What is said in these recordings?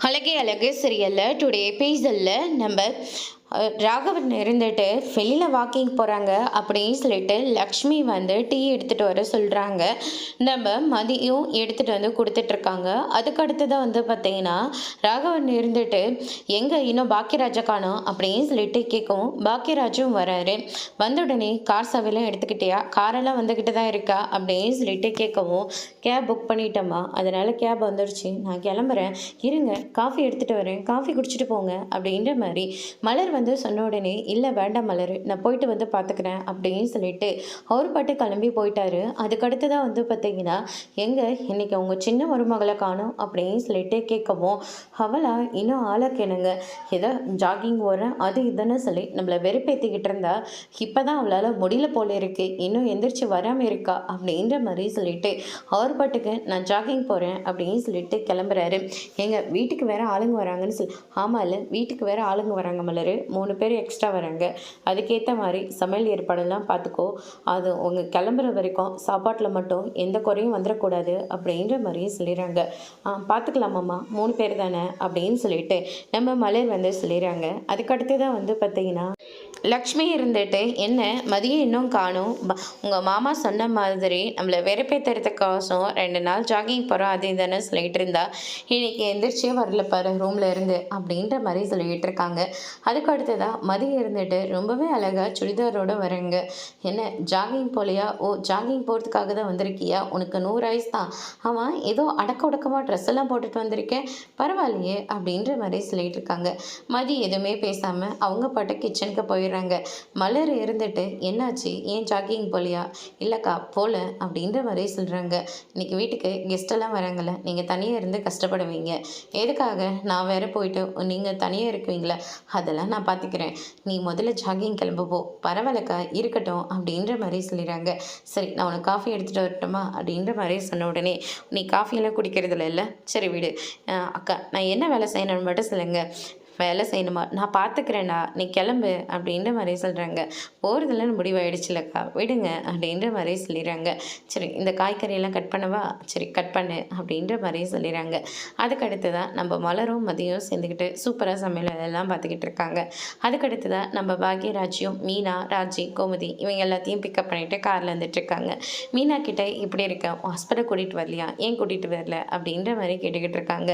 அழகே அழகு சீரியலில் டுடே எபிசோடில் நம்ம ராகவன் இருந்துட்டு வெளியில் வாக்கிங் போகிறாங்க அப்படின்னு சொல்லிட்டு லக்ஷ்மி வந்து டீ எடுத்துகிட்டு வர சொல்கிறாங்க. நம்ம மதியம் எடுத்துகிட்டு வந்து கொடுத்துட்ருக்காங்க. அதுக்கு அடுத்ததான் வந்து பார்த்திங்கன்னா ராகவன் இருந்துட்டு எங்கே இன்னும் பாக்கியராஜை காணோம் அப்படின்னு சொல்லிட்டு கேட்கவும் பாக்கியராஜும் வராரு. வந்த உடனே கார் சவையெல்லாம் எடுத்துக்கிட்டியா, காரெல்லாம் வந்துக்கிட்டு தான் இருக்கா அப்படின்னு சொல்லிட்டு கேட்கவும் கேப் புக் பண்ணிட்டோம்மா, அதனால் கேப் வந்துடுச்சு, நான் கிளம்புறேன், இருங்க காஃபி எடுத்துகிட்டு வரேன், காஃபி குடிச்சிட்டு போங்க அப்படின்ற மாதிரி மலர் வந்து சொன்ன உடனே இல்லை வேண்டாம் மலர், நான் போயிட்டு வந்து பார்த்துக்கிறேன் அப்படின்னு சொல்லிட்டு அவர் பாட்டு கிளம்பி போயிட்டாரு. அதுக்கடுத்து தான் வந்து பார்த்தீங்கன்னா எங்கே இன்னைக்கு அவங்க சின்ன மருமகளை காணும் அப்படின்னு சொல்லிட்டு கேட்கவும் அவளா இன்னும் ஆளக்கணுங்க ஏதோ ஜாகிங் போகிறேன் அது இதுன்னு சொல்லி நம்மளை வெறுப்பேற்றிக்கிட்டு இருந்தா இப்போ தான் அவளால் முடியல போல இருக்கு, இன்னும் எந்திரிச்சு வராமல் இருக்கா அப்படின்ற மாதிரி சொல்லிட்டு அவர் பாட்டுக்கு நான் ஜாகிங் போகிறேன் அப்படின்னு சொல்லிட்டு கிளம்புறாரு. எங்கள் வீட்டுக்கு வேற ஆளுங்க வராங்கன்னு சொல்லி ஆமாம் இல்லை வீட்டுக்கு வேற ஆளுங்க வராங்க மலர், 3 பேர் எக்ஸ்ட்ரா வராங்க, அதுக்கேற்ற மாதிரி சமையல் ஏற்பாடெல்லாம் பார்த்துக்கோ, அது உங்கள் கிளம்புற வரைக்கும் சாப்பாட்டில் மட்டும் எந்த குறையும் வந்துடக்கூடாது அப்படின்ற மாதிரியும் சொல்லிடுறாங்க. பார்த்துக்கலாமாம்மா 3 பேர் தானே அப்படின்னு சொல்லிட்டு நம்ம மலர் வந்து சொல்லிடுறாங்க. அதுக்கடுத்து தான் வந்து பார்த்திங்கன்னா லக்ஷ்மி இருந்துட்டு என்ன மதியம் இன்னும் காணும், உங்கள் மாமா சொன்ன மாதிரி நம்மளை வெறுப்பேற்றுறதுக்கோசம் 2 நாள் ஜாகிங் போகிறோம் அது இதுன்னு சொல்லிகிட்டு இருந்தா இன்னைக்கு எந்திரிச்சே வரல பாரு ரூமில் இருந்து அப்படின்ற மாதிரி சொல்லிகிட்டு இருக்காங்க. அதுக்கு அடுத்ததான் மதியம் இருந்துட்டு ரொம்பவே அழகாக சுடிதாரோடு வரேங்க. என்ன ஜாகிங் போலையா, ஓ ஜாகிங் போகிறதுக்காக தான் வந்திருக்கியா, உனக்கு 100 வயசு தான், ஆமாம் ஏதோ அடக்க உடக்கமாக ட்ரெஸ் எல்லாம் போட்டுட்டு வந்திருக்கேன் பரவாயில்லையே அப்படின்ற மாதிரி சொல்லிகிட்டு இருக்காங்க. மதி எதுவுமே பேசாமல் அவங்க பாட்டு கிச்சனுக்கு போயிடுறாங்க. மலர் இருந்துட்டு என்னாச்சு ஏன் ஜாகிங் போலியா, இல்லைக்கா போல அப்படின்ற மாதிரி சொல்கிறாங்க. இன்னைக்கு வீட்டுக்கு கெஸ்டெல்லாம் வராங்கல்ல, நீங்கள் தனியாக இருந்து கஷ்டப்படுவீங்க, எதுக்காக நான் வேற போயிட்டு நீங்கள் தனியாக இருக்குவீங்களா, அதெல்லாம் நான் பார்த்துக்கிறேன், நீ முதல்ல ஜாகிங் கிளம்ப போ, பரவாயில்லக்கா இருக்கட்டும் அப்படின்ற மாதிரி சொல்லிடுறாங்க. சரி நான் உனக்கு காஃபி எடுத்துகிட்டு வரட்டுமா அப்படின்ற மாதிரி சொன்ன உடனே நீ காஃபியெல்லாம் குடிக்கிறதுல இல்லை, சரி விடு அக்கா நான் என்ன வேலை செய்யணும்னு மட்டும் சொல்லுங்கள், வேலை செய்யணுமா நான் பார்த்துக்கிறேன்டா நீ கிளம்பு அப்படின்ற மாதிரி சொல்கிறாங்க. போகிறதுல முடிவாயிடுச்சுலக்கா விடுங்க அப்படின்ற மாதிரி சொல்லிடுறாங்க. சரி இந்த காய்கறியெல்லாம் கட் பண்ணவா, சரி கட் பண்ணு அப்படின்ற மாதிரி சொல்லிடுறாங்க. அதுக்கடுத்து தான் நம்ம மலரும் மதியம் சேர்ந்துக்கிட்டு சூப்பராக சமையல் எல்லாம் பார்த்துக்கிட்டு இருக்காங்க. அதுக்கடுத்து தான் நம்ம பாக்யராஜ்யம் மீனா ராஜி கோமதி இவங்க எல்லாத்தையும் பிக்கப் பண்ணிவிட்டு காரில் வந்துட்டுருக்காங்க. மீனா கிட்டே இப்படி இருக்கேன் உன் ஹஸ்பண்டை கூட்டிகிட்டு வரலையா, ஏன் கூட்டிகிட்டு வரல அப்படின்ற மாதிரி கேட்டுக்கிட்டு இருக்காங்க.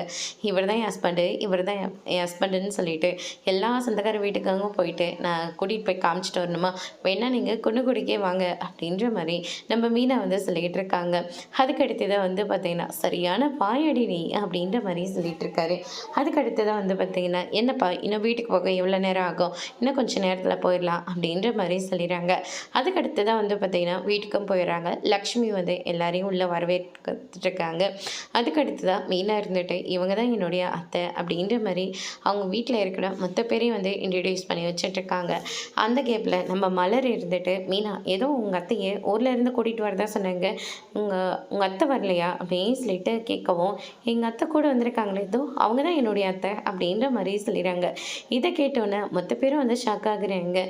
இவர் தான் என் ஹஸ்பண்டு, இவர் தான் என் ஹஸ்பண்டுன்னு சொல்லிட்டு எல்லா சொந்தக்கார வீட்டுக்காக போயிட்டு நான் கூட்டிகிட்டு போய் காமிச்சிட்டு வரணுமா, வேணா நீங்கள் குடிக்கே வாங்க அப்படின்ற மாதிரி நம்ம மீனா வந்து சொல்லிகிட்டு இருக்காங்க. அதுக்கடுத்து தான் வந்து பார்த்திங்கன்னா சரியான பாயடி நீ அப்படின்ற மாதிரி சொல்லிட்டு இருக்காரு. அதுக்கடுத்து தான் வந்து பார்த்திங்கன்னா என்னப்பா இன்னும் வீட்டுக்கு போக எவ்வளோ நேரம் ஆகும், இன்னும் கொஞ்சம் நேரத்தில் போயிடலாம் அப்படின்ற மாதிரி சொல்லிடுறாங்க. அதுக்கடுத்து தான் வந்து பார்த்திங்கன்னா வீட்டுக்கும் போயிடுறாங்க. லக்ஷ்மி வந்து எல்லாரையும் உள்ளே வரவேற்றுருக்காங்க. அதுக்கடுத்து தான் மீனா இருந்துட்டு இவங்க தான் என்னுடைய அத்தை அப்படின்ற மாதிரி அவங்க வீட்டில் இருக்கிற மொத்த பேரையும் வந்து இன்ட்ரடியூஸ் பண்ணி வச்சிட்ருக்காங்க. அந்த கேப்பில் நம்ம மலர் இருந்துட்டு மீனா ஏதோ உங்கள் அத்தையை ஊரில் இருந்து கூட்டிகிட்டு வரதா சொன்னாங்க, உங்கள் அத்தை வரலையா அப்படின்னு சொல்லிட்டு கேட்கவும் எங்கள் அத்தை கூட வந்திருக்காங்களே ஏதோ அவங்க தான் என்னுடைய அத்தை அப்படின்ற மாதிரி சொல்லிடுறாங்க. இதை கேட்டோன்னே மொத்த பேரும் வந்து ஷாக் ஆகுறாங்க.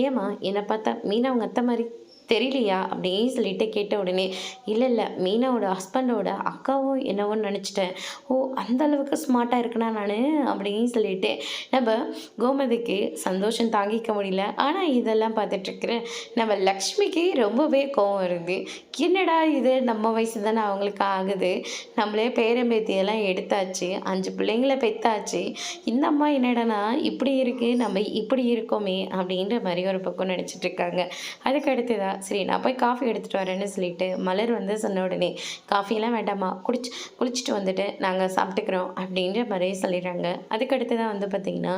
ஏமா என்னை பார்த்தா மீனா அவங்க அத்தை மாதிரி தெரியலையா அப்படின்னு சொல்லிட்டு கேட்ட உடனே இல்லை மீனாவோட ஹஸ்பண்டோட அக்காவோ என்னவோன்னு நினச்சிட்டேன், ஓ அந்த அளவுக்கு ஸ்மார்ட்டாக இருக்கணா நான் அப்படின்னு சொல்லிட்டு நம்ம கோமதிக்கு சந்தோஷம் தாங்கிக்க முடியல. ஆனால் இதெல்லாம் பார்த்துட்ருக்குறேன் நம்ம லக்ஷ்மிக்கு ரொம்பவே கோவம் வருது. என்னடா இது நம்ம வயசு தானே அவங்களுக்கு ஆகுது, நம்மளே பேரம்பேத்தியெல்லாம் எடுத்தாச்சு, 5 பிள்ளைங்களை பெற்றாச்சு, இந்த அம்மா என்னடானா இப்படி இருக்குது நம்ம இப்படி இருக்கோமே அப்படின்ற மாதிரி ஒரு பக்கம் நினச்சிட்ருக்காங்க. அதுக்கு தான் சரி நான் போய் காஃபி எடுத்துகிட்டு வரேன்னு சொல்லிட்டு மலர் வந்து சொன்ன உடனே காஃபியெல்லாம் வேண்டாமா குளிச்சுட்டு வந்துட்டு நாங்கள் சாப்பிட்டுக்கிறோம் அப்படின்ற மாதிரி சொல்லிடுறாங்க. அதுக்கடுத்து தான் வந்து பார்த்திங்கன்னா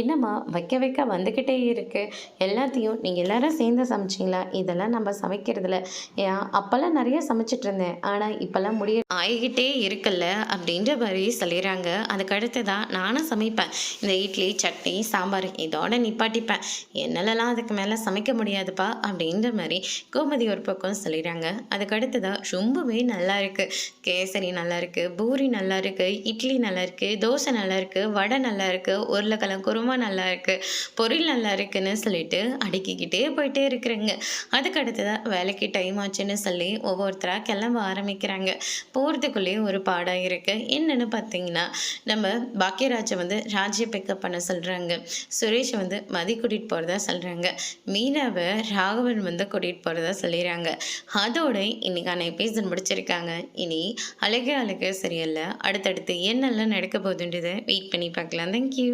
என்னம்மா வைக்க வந்துக்கிட்டே இருக்குது, எல்லாத்தையும் நீங்கள் எல்லோரும் சேர்ந்து சமைச்சிங்களா, இதெல்லாம் நம்ம சமைக்கிறதுல ஏன் அப்போல்லாம் நிறைய சமைச்சிட்டு இருந்தேன் ஆனால் இப்போல்லாம் ஆகிக்கிட்டே இருக்குல்ல அப்படின்ற மாதிரி சொல்லிடுறாங்க. அதுக்கடுத்து தான் நானும் சமைப்பேன், இந்த இட்லி சட்னி சாம்பார் இதோட நிப்பாட்டிப்பேன், என்னாலலாம் அதுக்கு மேலே சமைக்க முடியாதுப்பா அப்படின்ற மாதிரி கோமதி ஒரு பக்கம் சொல்லிடுறாங்க. அதுக்கு அடுத்ததாக ரொம்பவே நல்லா இருக்குது, கேசரி நல்லா இருக்குது, பூரி நல்லா இருக்குது, இட்லி நல்லா இருக்குது, தோசை நல்லா இருக்குது, வடை நல்லா இருக்குது, உருளைக்கிழங்கு குருமா நல்லா இருக்குது, பொரியல் நல்லா இருக்குன்னு சொல்லிட்டு அடுக்கிக்கிட்டே போயிட்டே இருக்கிறேங்க. அதுக்கு அடுத்ததாக வேலைக்கு டைம் ஆச்சுன்னு சொல்லி ஒவ்வொருத்தராக கிளம்ப ஆரம்பிக்கிறாங்க. போகிறதுக்குள்ளேயே ஒரு பாடம் இருக்குது. என்னென்னு பார்த்தீங்கன்னா, நம்ம பாக்கியராஜை வந்து ராஜ்ய பிக்கப் பண்ண சொல்கிறாங்க, சுரேஷை வந்து மதி கூட்டிகிட்டு போகிறதா சொல்கிறாங்க, மீனாவை ராகவன் வந்து கூட்டிகிட்டு போகிறதா சொல்லிடுறாங்க. அதோட இன்னைக்கான எபிசோட் முடிச்சிருக்காங்க. இனி அழகே அழகு சரியல்ல அடுத்தடுத்து என்னெல்லாம் நடக்க போகுதுன்றதை வெயிட் பண்ணி பார்க்கலாம். தேங்க்யூ.